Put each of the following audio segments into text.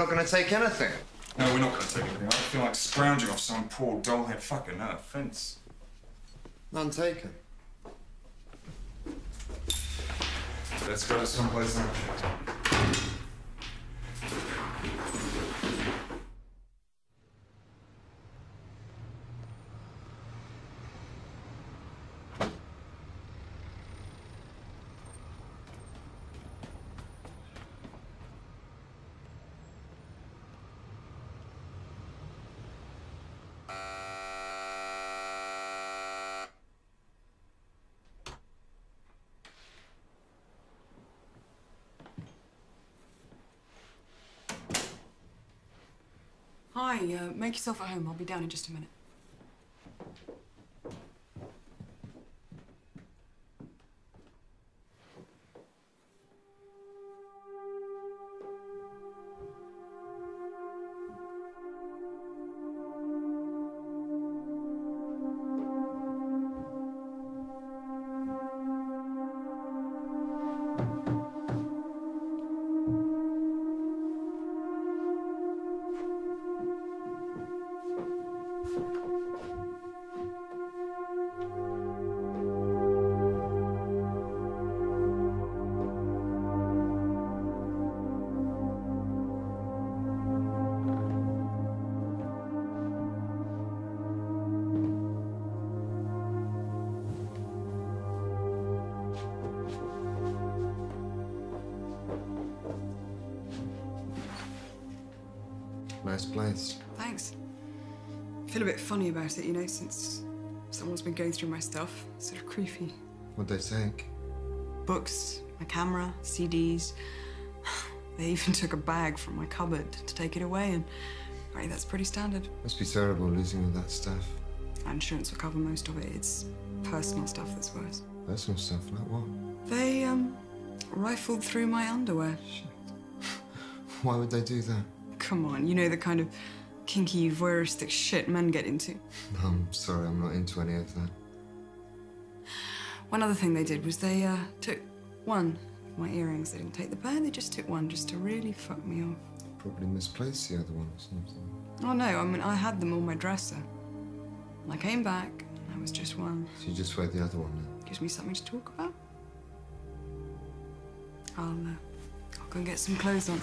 not going to take anything? No, we're not going to take anything. I don't feel like scrounging off some poor doll-head fucker, no offence. None taken. Let's go someplace now. Hi, make yourself at home. I'll be down in just a minute. Nice place. Thanks. I feel a bit funny about it, you know, since someone's been going through my stuff. Sort of creepy. What'd they take? Books, my camera, CDs. They even took a bag from my cupboard to take it away, and right, that's pretty standard. Must be terrible losing all that stuff. My insurance will cover most of it. It's personal stuff that's worse. Personal stuff, like what? They, rifled through my underwear. Shit. Why would they do that? Come on, you know the kind of kinky, voyeuristic shit men get into. No, I'm sorry, I'm not into any of that. One other thing they did was they took one of my earrings. They didn't take the pair, they just took one just to really fuck me off. Probably misplaced the other one or something. Oh no, I mean, I had them on my dresser. And I came back, and I was just one. So you just wear the other one now? Gives me something to talk about. I'll go and get some clothes on.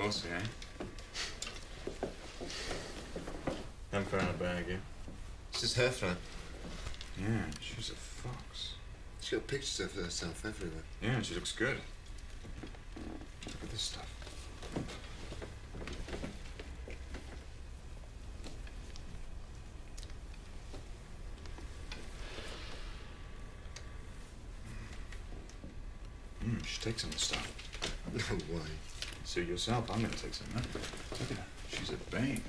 bossy, eh? Haven't found a bag yet. It's just her flat. Yeah, she's a fox. She's got pictures of herself everywhere. Yeah, and she looks good. Look at this stuff. She takes some of the stuff. No way. See yourself, I'm gonna take some, huh? Look at her. She's a bane.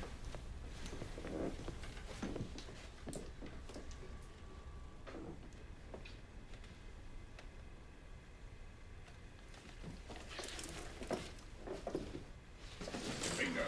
Bingo.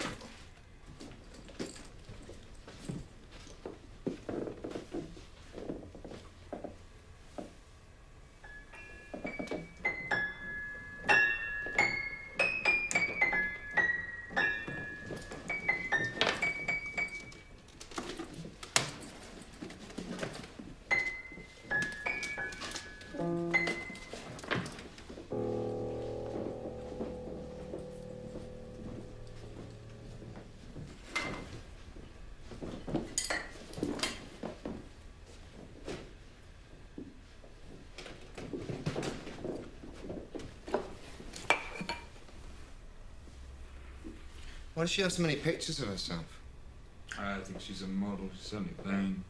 Why does she have so many pictures of herself? I think she's a model. She's certainly vain.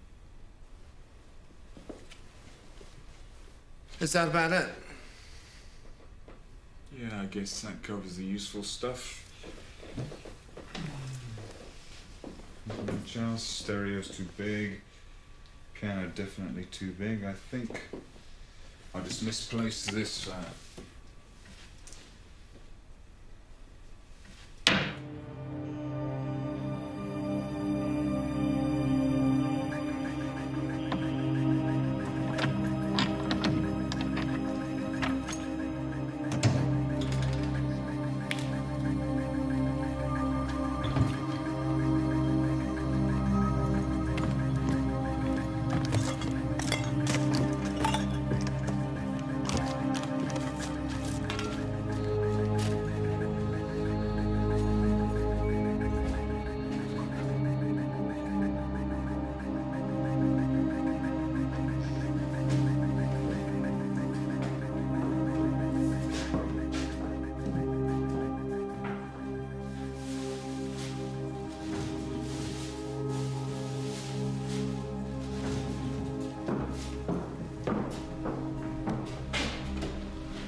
Is that about it? Yeah, I guess that covers the useful stuff. Nothing much else. Stereo's too big. Piano definitely too big. I think I just misplaced this.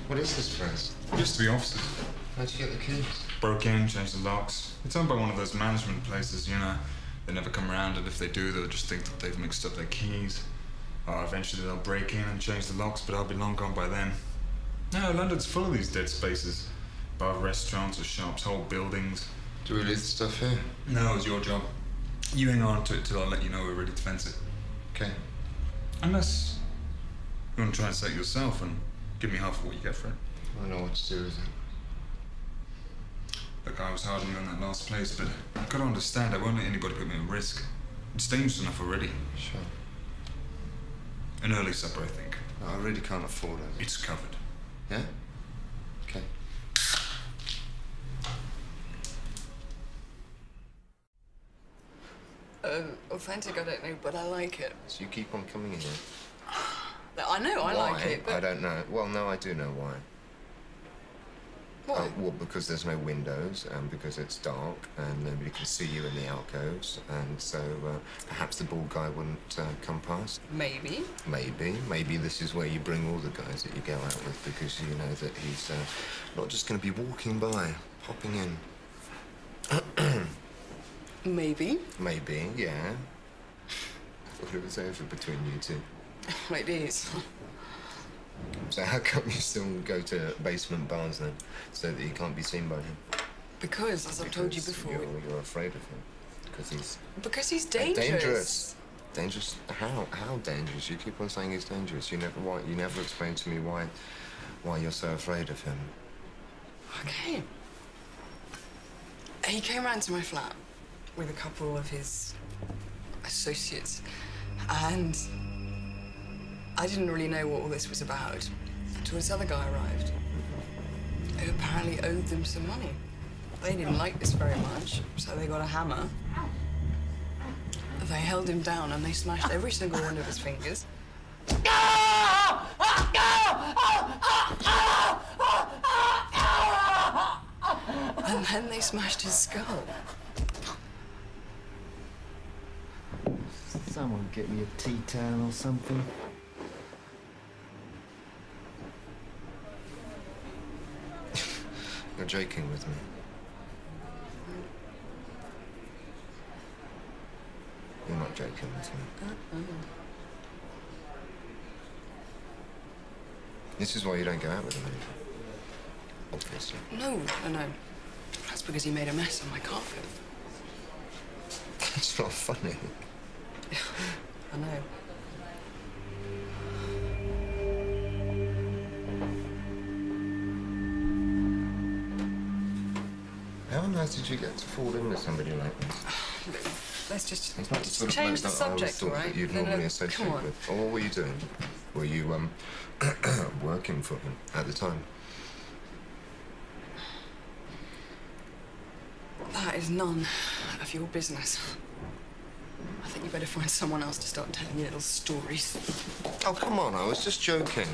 What is this place? Used to be offices. How'd you get the keys? Broke in, changed the locks. It's owned by one of those management places, you know. They never come around, and if they do, they'll just think that they've mixed up their keys. Or eventually they'll break in and change the locks, but I'll be long gone by then. No, London's full of these dead spaces. Bar restaurants or shops, whole buildings. Do we leave the stuff here? No, it's your job. You hang on to it till I let you know we're ready to fence it. Okay. Unless you want to try and set it yourself and give me half of what you get for it. I know what to do with it. Look, I was hard on you in that last place, but I've got to understand, I won't let anybody put me at risk. It's dangerous enough already. Sure. An early supper, I think. No, I really can't afford it. It's covered. Yeah? Okay. Authentic, I don't know, but I like it. So you keep on coming in here? I know, I Why? like it, but... I don't know. Well, no, I do know why. Why? Well, because there's no windows, and because it's dark, and nobody can see you in the alcoves, and so perhaps the bald guy wouldn't come past. Maybe. Maybe this is where you bring all the guys that you go out with, because you know that he's not just going to be walking by, popping in. Maybe. Maybe, yeah. I thought it was over between you two. It is. So how come you still go to basement bars then, so that you can't be seen by him? Because, as I've told you before... You're afraid of him. Because he's dangerous. Dangerous? Dangerous? How? How dangerous? You keep on saying he's dangerous. You never explained to me why you're so afraid of him. Okay. He came round to my flat with a couple of his associates, and I didn't really know what all this was about until this other guy arrived, who apparently owed them some money. They didn't like this very much, so they got a hammer. They held him down and they smashed every single one of his fingers. And then they smashed his skull. Someone get me a tea towel or something. You're joking with me. You're not joking with me. This is why you don't go out with him anymore. Obviously. No. That's because he made a mess on my carpet. It's not funny. I know. How on earth did you get to fall in with somebody like this? Let's just It's not the sort of change bloke the that I always subject, thought all right? that you'd No, normally come associate on. with. Or what were you doing? Were you working for him at the time? That is none of your business. I think you better find someone else to start telling your little stories. Oh, come on, I was just joking.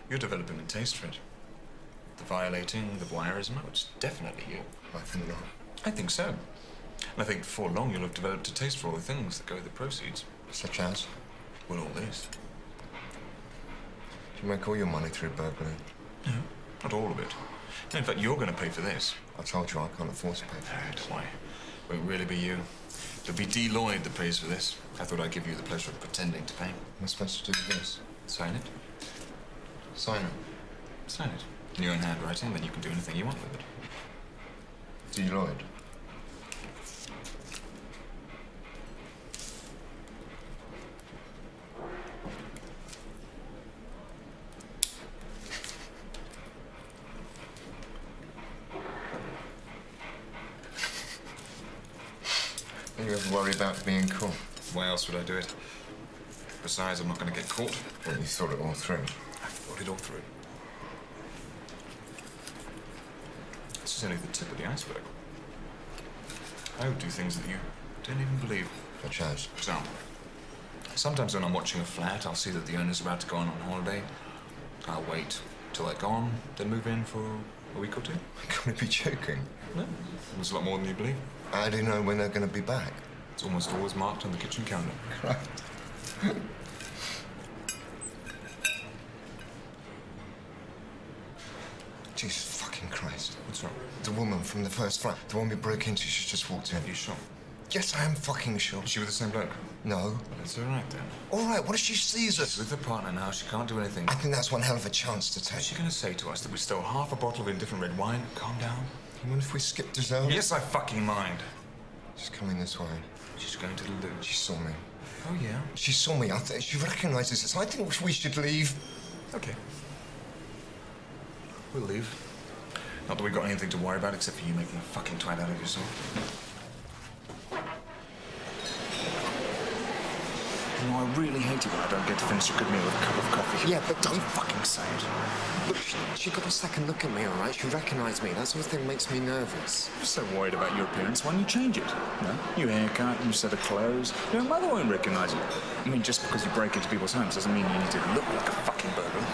You're developing a taste for it. The violating, the voyeurism, oh, it's definitely you. I think not. I think so. And I think before long you'll have developed a taste for all the things that go with the proceeds. Such as? Well, all this. You make all your money through burglary. No, not all of it. No, in fact, you're going to pay for this. I told you I can't afford to pay for it. Why? Won't really be you. It'll be D. Lloyd that pays for this. I thought I'd give you the pleasure of pretending to pay. What am I supposed to do with this? Sign it. Sign it. Sign it. In your own handwriting, then you can do anything you want with it. D. Lloyd. Don't you ever worry about being caught? Why else would I do it? Besides, I'm not going to get caught. Well, you thought it all through. I thought it all through. This is only the tip of the iceberg. I would do things that you don't even believe. Such as? For example, sometimes when I'm watching a flat, I'll see that the owner's about to go on holiday. I'll wait till they're gone, then move in for a week or two. You're going to be joking. No, it's a lot more than you believe. How do you know when they're going to be back? It's almost always marked on the kitchen counter. Right. Jesus fucking Christ. What's wrong? The woman from the first flat, the one we broke into, she just walked in. Are you sure? Yes, I am fucking sure. Is she with the same bloke? No. Well, it's all right then. All right, what if she sees us? She's with her partner now. She can't do anything. I think that's one hell of a chance to Is take. she going to say to us that we stole half a bottle of indifferent red wine? Calm down. What if we skip dessert? Yes, I fucking mind. She's coming this way. She's going to the loo. She saw me. Oh, yeah? She saw me. She recognises us. I think we should leave. Okay. We'll leave. Not that we've got anything to worry about except for you making a fucking twat out of yourself. You know, I really hate it when I don't get to finish a good meal with a cup of coffee. Yeah, but don't fucking say it. Look, she got a second look at me, all right? She recognised me. That sort of thing makes me nervous. You're so worried about your appearance, why don't you change it? No? New haircut, new set of clothes. Your mother won't recognise you. I mean, just because you break into people's homes doesn't mean you need to look like a fucking burglar.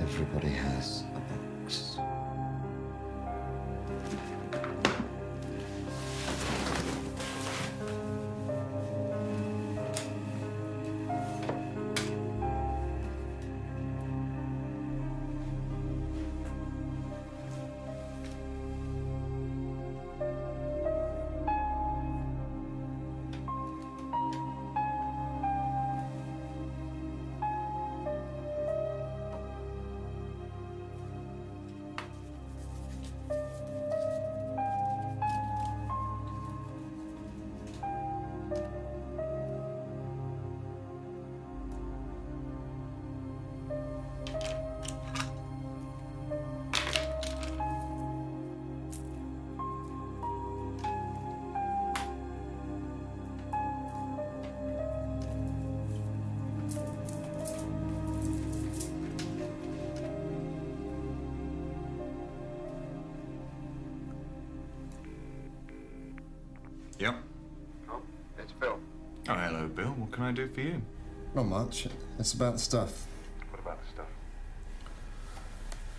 Everybody has a box. Yep. Tom, it's Bill. Oh, hello, Bill. What can I do for you? Not much. It's about the stuff. What about the stuff?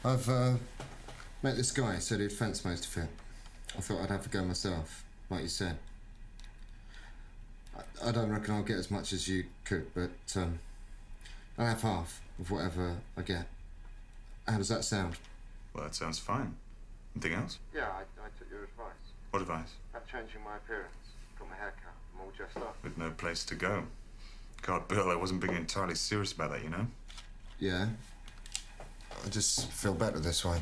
I've met this guy. He said he'd fancy most of it. I thought I'd have a go myself, like you said. I don't reckon I'll get as much as you could, but I'll have half of whatever I get. How does that sound? Well, that sounds fine. Anything else? Yeah, I took your advice. What advice? About changing my appearance. Got my hair cut. I'm all dressed up. With no place to go. God, Bill, I wasn't being entirely serious about that, you know? Yeah. I just feel better this way.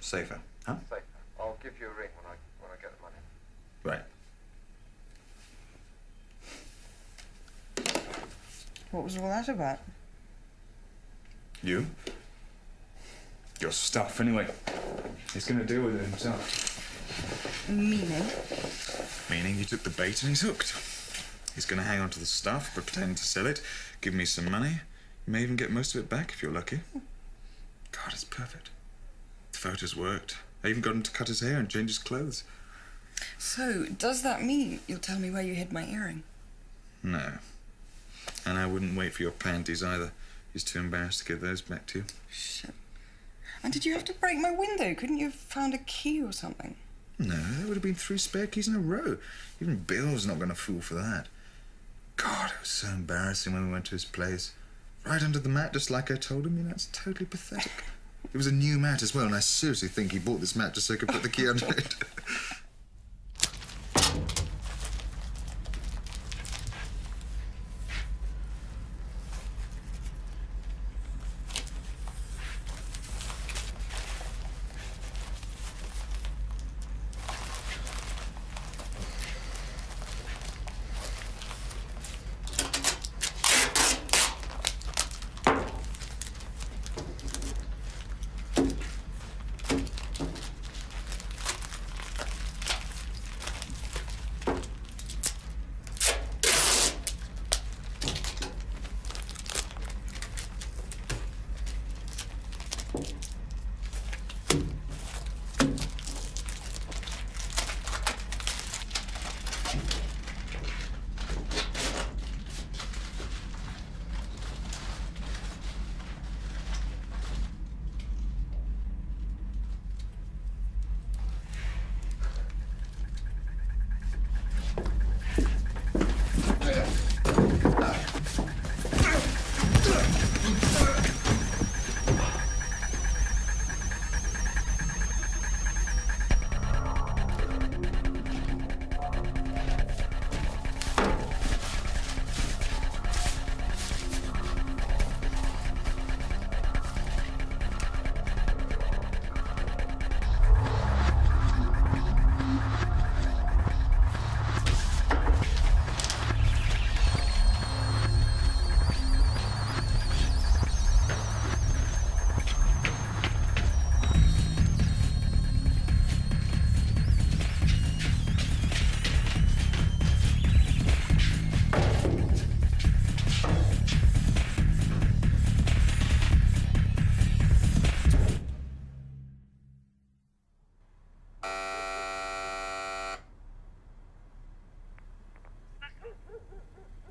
Safer, huh? Safer. I'll give you a ring when I get the money. Right. What was all that about? You? Your stuff, anyway. He's gonna deal with it himself. Meaning? Meaning he took the bait and he's hooked. He's gonna hang on to the stuff, pretend to sell it, give me some money. You may even get most of it back if you're lucky. God, it's perfect. The photos worked. I even got him to cut his hair and change his clothes. So, does that mean you'll tell me where you hid my earring? No. And I wouldn't wait for your panties either. He's too embarrassed to give those back to you. Shit. And did you have to break my window? Couldn't you have found a key or something? No, there would have been 3 spare keys in a row. Even Bill's not going to fool for that. God, it was so embarrassing when we went to his place. Right under the mat, just like I told him. You know, it's totally pathetic. It was a new mat as well, and I seriously think he bought this mat just so he could put the key under it.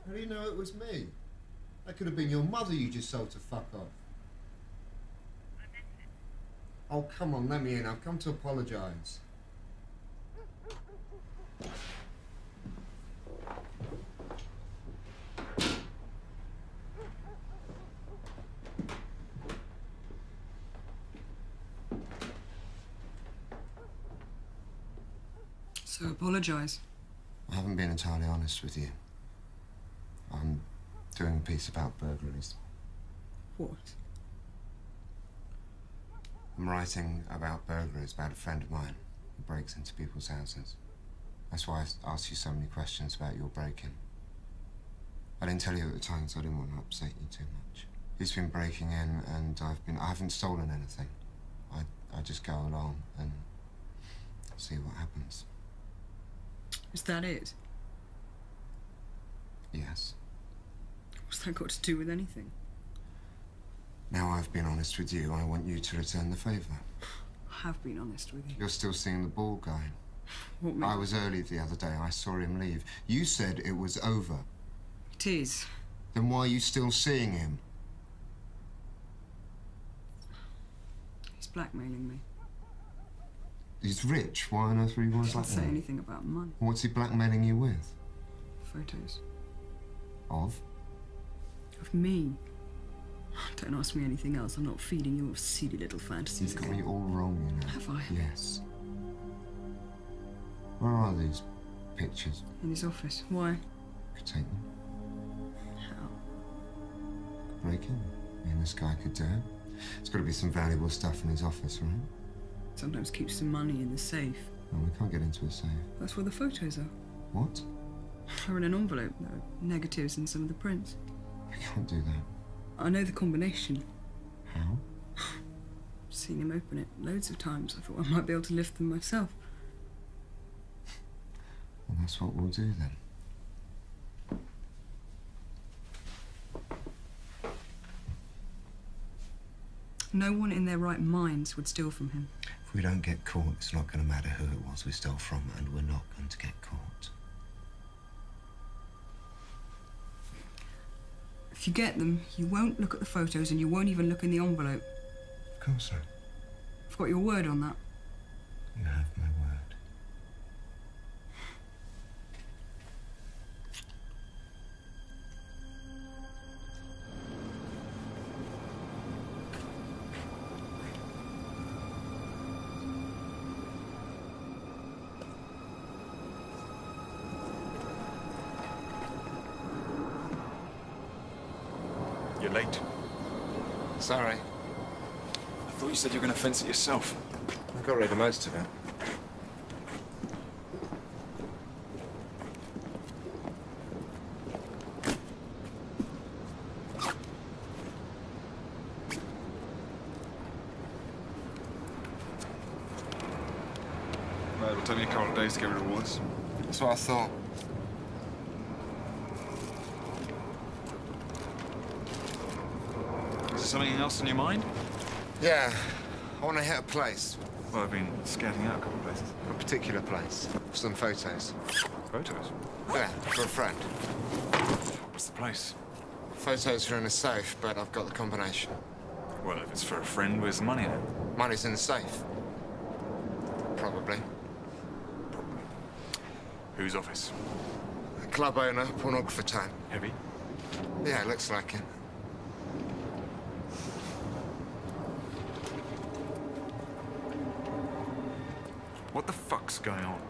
How do you know it was me? That could have been your mother you just sold to fuck off. Oh, come on, let me in. I've come to apologise. So apologise. I haven't been entirely honest with you. I'm doing a piece about burglaries. What? I'm writing about burglaries, about a friend of mine who breaks into people's houses. That's why I asked you so many questions about your break-in. I didn't tell you at the time because I didn't want to upset you too much. He's been breaking in and I haven't stolen anything. I just go along and see what happens. Is that it? Yes. What's that got to do with anything? Now I've been honest with you, I want you to return the favour. I have been honest with you. You're still seeing the ball guy. What me? I was early the other day. I saw him leave. You said it was over. It is. Then why are you still seeing him? He's blackmailing me. He's rich. Why on earth would he want to Can't say blackmail? anything about money. What's he blackmailing you with? Photos. Of? Of me. Don't ask me anything else. I'm not feeding your silly little fantasies You've got again. me all wrong, you know. Have I? Yes. Where are these pictures? In his office. Why? Could take them. How? Break in. Me and this guy could do it. There's got to be some valuable stuff in his office, right? Sometimes keeps some money in the safe. No, we can't get into a safe. That's where the photos are. What? They're in an envelope. There are negatives in some of the prints. We can't do that. I know the combination. How? I've seen him open it loads of times. I thought I might be able to lift them myself. Well, that's what we'll do then. No one in their right minds would steal from him. If we don't get caught, it's not going to matter who it was we stole from, and we're not going to get caught. If you get them, you won't look at the photos and you won't even look in the envelope. Of course not. I've got your word on that. You have my word. You're late. Sorry. I thought you said you were going to fence it yourself. I got rid of most of it. Well, it'll take me a couple of days to get rid of all this. That's what I thought. Is there something else on your mind? Yeah, I want to hit a place. Well, I've been scouting out a couple of places. A particular place. Some photos. Photos? Yeah, for a friend. What's the place? Photos are in a safe, but I've got the combination. Well, if it's for a friend, where's the money then? Money's in the safe. Probably. Whose office? A club owner, pornographer type. Heavy? Yeah, looks like it. What the fuck's going on?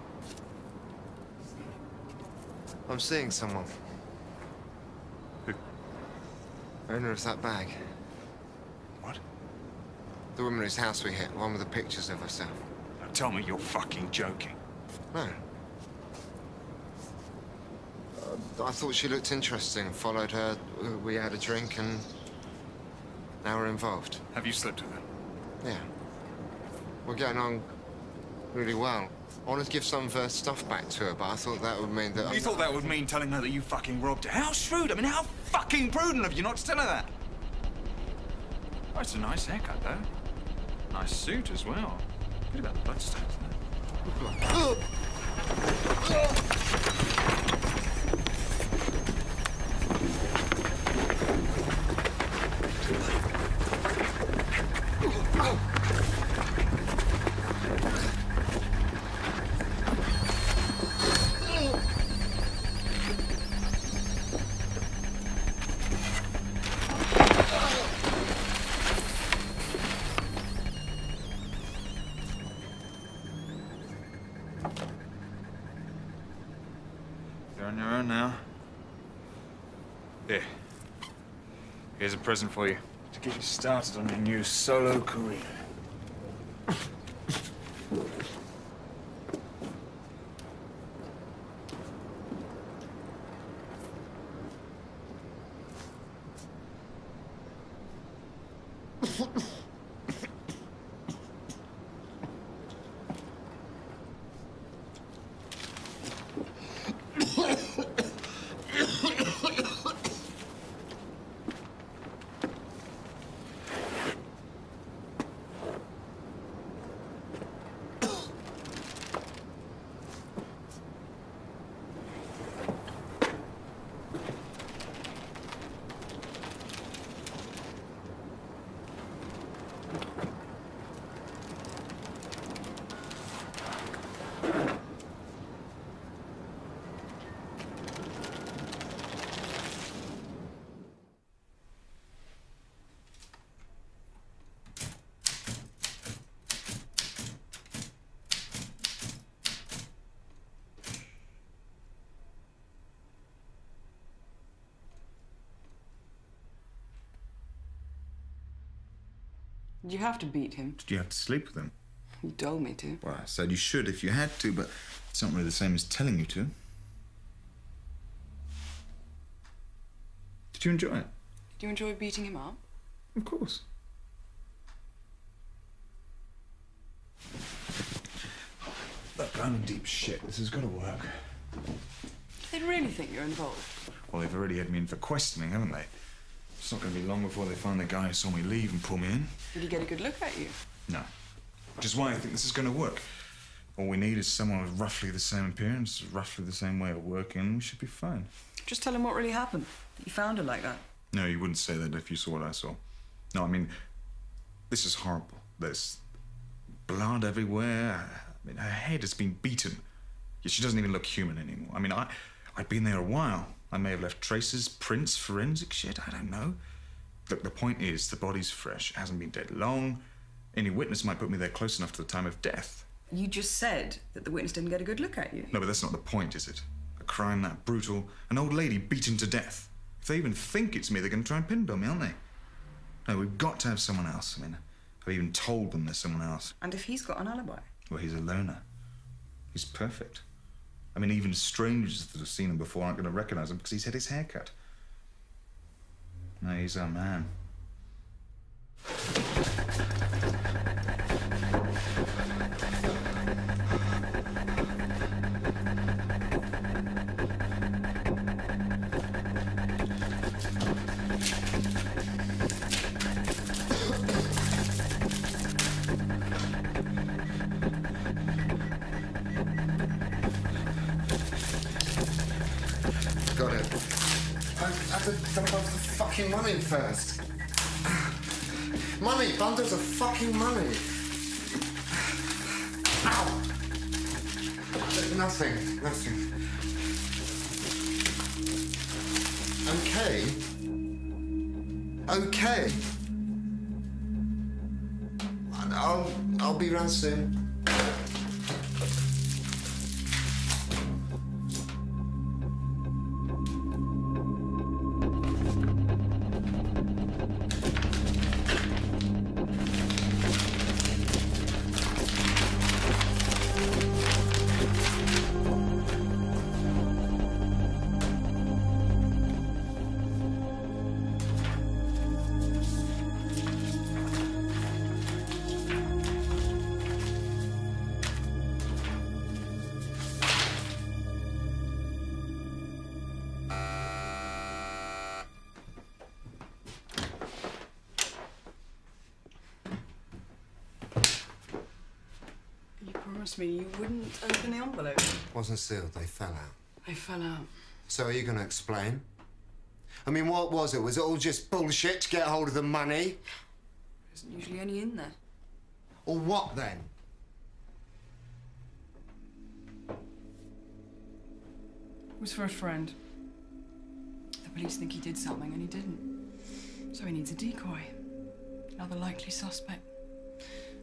I'm seeing someone. Who? Owner of that bag. What? The woman whose house we hit, the one with the pictures of herself. Now tell me you're fucking joking. No. I thought she looked interesting. Followed her, we had a drink, and now we're involved. Have you slept with her? Yeah. We're getting on really well. I wanted to give some of her stuff back to her, but I thought that would mean that... You thought that would mean telling her that you fucking robbed her? How shrewd! I mean, how fucking prudent of you not to tell her that! Oh, it's a nice haircut, though. Nice suit as well. Good about the bloodstones, though. You're on your own now. Here. Here's a present for you to get you started on your new solo career. Did you have to beat him? Did you have to sleep with him? You told me to. Well, I said you should if you had to, but it's not really the same as telling you to. Did you enjoy it? Did you enjoy beating him up? Of course. Look, I'm in deep shit. This has got to work. They really think you're involved. Well, they've already had me in for questioning, haven't they? It's not going to be long before they find the guy who saw me leave and pull me in. Did he get a good look at you? No. Which is why I think this is going to work. All we need is someone with roughly the same appearance, roughly the same way of working. We should be fine. Just tell him what really happened. You found her like that. No, you wouldn't say that if you saw what I saw. No, I mean, this is horrible. There's blood everywhere. I mean, her head has been beaten. Yet she doesn't even look human anymore. I mean, I'd been there a while. I may have left traces, prints, forensic shit, I don't know. Look, the point is, the body's fresh. It hasn't been dead long. Any witness might put me there close enough to the time of death. You just said that the witness didn't get a good look at you. No, but that's not the point, is it? A crime that brutal, an old lady beaten to death. If they even think it's me, they're going to try and pinball me, aren't they? No, we've got to have someone else. I mean, I've even told them there's someone else. And if he's got an alibi? Well, he's a loner. He's perfect. I mean, even strangers that have seen him before aren't going to recognise him because he's had his hair cut. No, he's our man. Got it. I have to dump off the fucking money first. Money! Bundles of fucking money! Ow! Nothing. Okay. I'll be round soon. Me you wouldn't open the envelope. Wasn't sealed, they fell out. They fell out. So are you going to explain? I mean, what was it? Was it all just bullshit to get hold of the money? There isn't usually any in there. Or what then? It was for a friend. The police think he did something and he didn't. So he needs a decoy. Another likely suspect.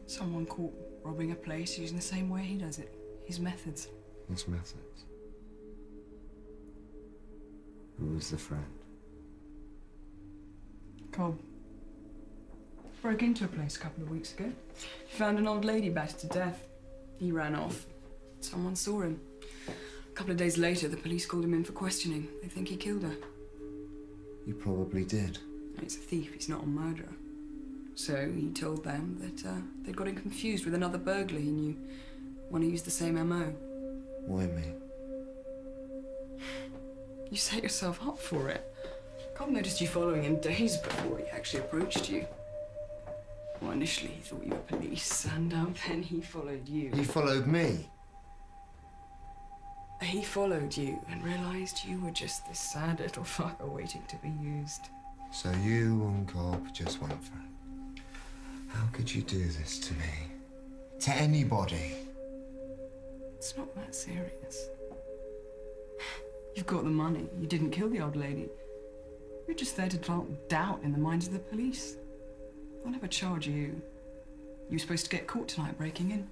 Someone caught robbing a place using the same way he does it. His methods. His methods? Who was the friend? Cobb. Broke into a place a couple of weeks ago. He found an old lady battered to death. He ran off. Someone saw him. A couple of days later, the police called him in for questioning. They think he killed her. You probably did. He's a thief, he's not a murderer. So he told them that they'd got him confused with another burglar he knew, one who used the same MO. Why me? You set yourself up for it. Cobb noticed you following him days before he actually approached you. Well, initially he thought you were police, and then he followed you. He followed me? He followed you and realised you were just this sad little fucker waiting to be used. So you and Cobb just went for it. How could you do this to me? To anybody? It's not that serious. You've got the money. You didn't kill the old lady. You're just there to plant doubt in the minds of the police. They'll never charge you. You were supposed to get caught tonight breaking in.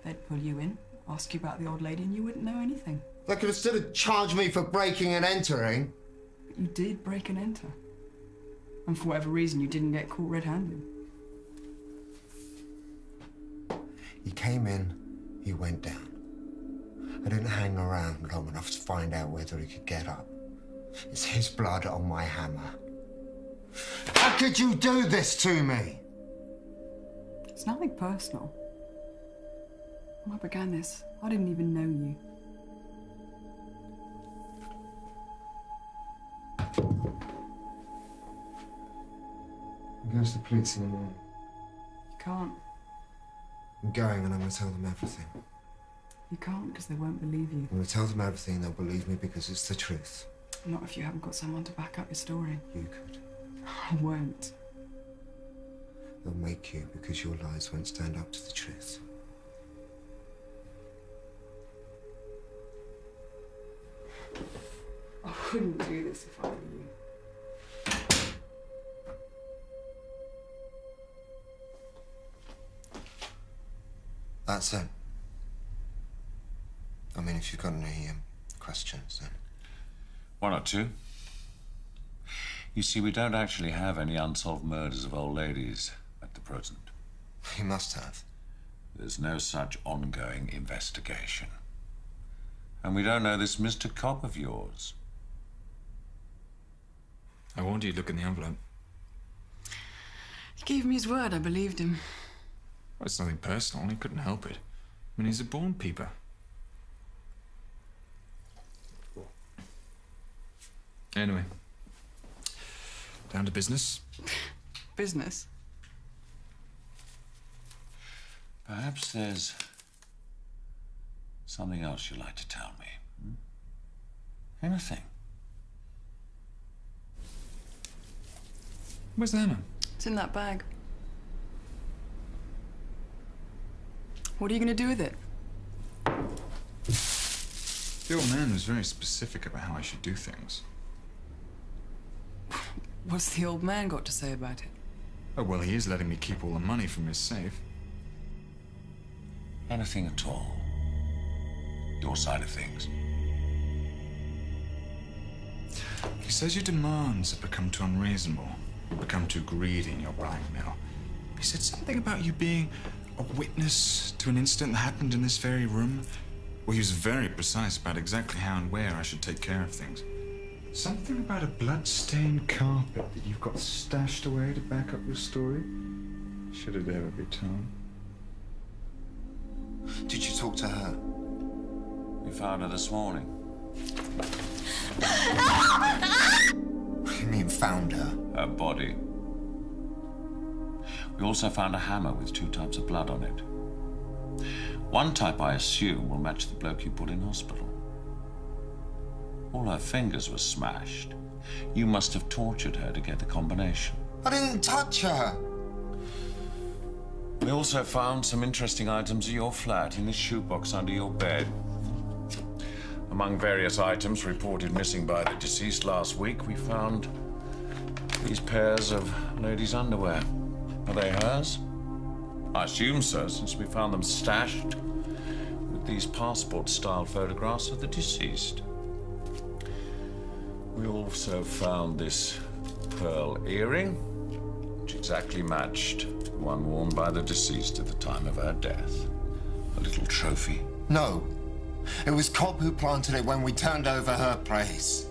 They'd pull you in, ask you about the old lady, and you wouldn't know anything. They could have still charged me for breaking and entering. But you did break and enter. And for whatever reason, you didn't get caught red-handed. came in, he went down. I didn't hang around long enough to find out whether he could get up. It's his blood on my hammer. How could you do this to me? It's nothing personal. When I began this, I didn't even know you. I'm going to the police in the morning. You can't. I'm going and I'm going to tell them everything. You can't, because they won't believe you. I'm going to tell them everything, they'll believe me because it's the truth. Not if you haven't got someone to back up your story. You could. I won't. They'll make you because your lies won't stand up to the truth. I wouldn't do this if I were you. That's it. I mean, if you've got any questions, then... One or two. You see, we don't actually have any unsolved murders of old ladies at the present. You must have. There's no such ongoing investigation. And we don't know this Mr. Cobb of yours. I warned you to look in the envelope. He gave me his word, I believed him. Well, it's nothing personal, he couldn't help it. I mean, he's a born peeper. Anyway, down to business. Business? Perhaps there's something else you'd like to tell me. Anything. Where's the hammer? It's in that bag. What are you going to do with it? The old man was very specific about how I should do things. What's the old man got to say about it? Oh, well, he is letting me keep all the money from his safe. Anything at all. Your side of things. He says your demands have become too unreasonable. You've become too greedy in your blackmail. He said something about you being a witness to an incident that happened in this very room. Well, he was very precise about exactly how and where I should take care of things. Something about a blood-stained carpet that you've got stashed away to back up your story. Should it ever be told? Did you talk to her? We found her this morning. What do you mean, found her? Her body. We also found a hammer with 2 types of blood on it. One type, I assume, will match the bloke you put in hospital. All her fingers were smashed. You must have tortured her to get the combination. I didn't touch her. We also found some interesting items at your flat in this shoebox under your bed. Among various items reported missing by the deceased last week, we found these pairs of ladies' underwear. Are they hers? I assume so, since we found them stashed with these passport-style photographs of the deceased. We also found this pearl earring, which exactly matched the one worn by the deceased at the time of her death. A little trophy. No. It was Cobb who planted it when we turned over her place.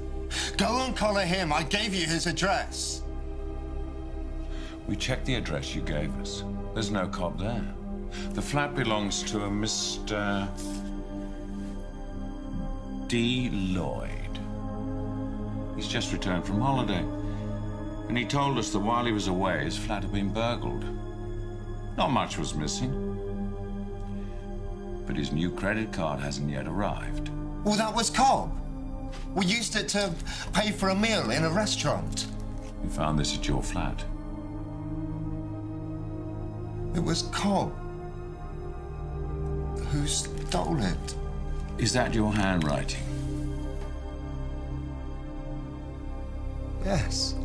Go and collar him. I gave you his address. We checked the address you gave us. There's no Cobb there. The flat belongs to a Mr. D. Lloyd. He's just returned from holiday. And he told us that while he was away, his flat had been burgled. Not much was missing. But his new credit card hasn't yet arrived. Well, that was Cobb. We used it to pay for a meal in a restaurant. We found this at your flat. It was Cobb who stole it. Is that your handwriting? Yes.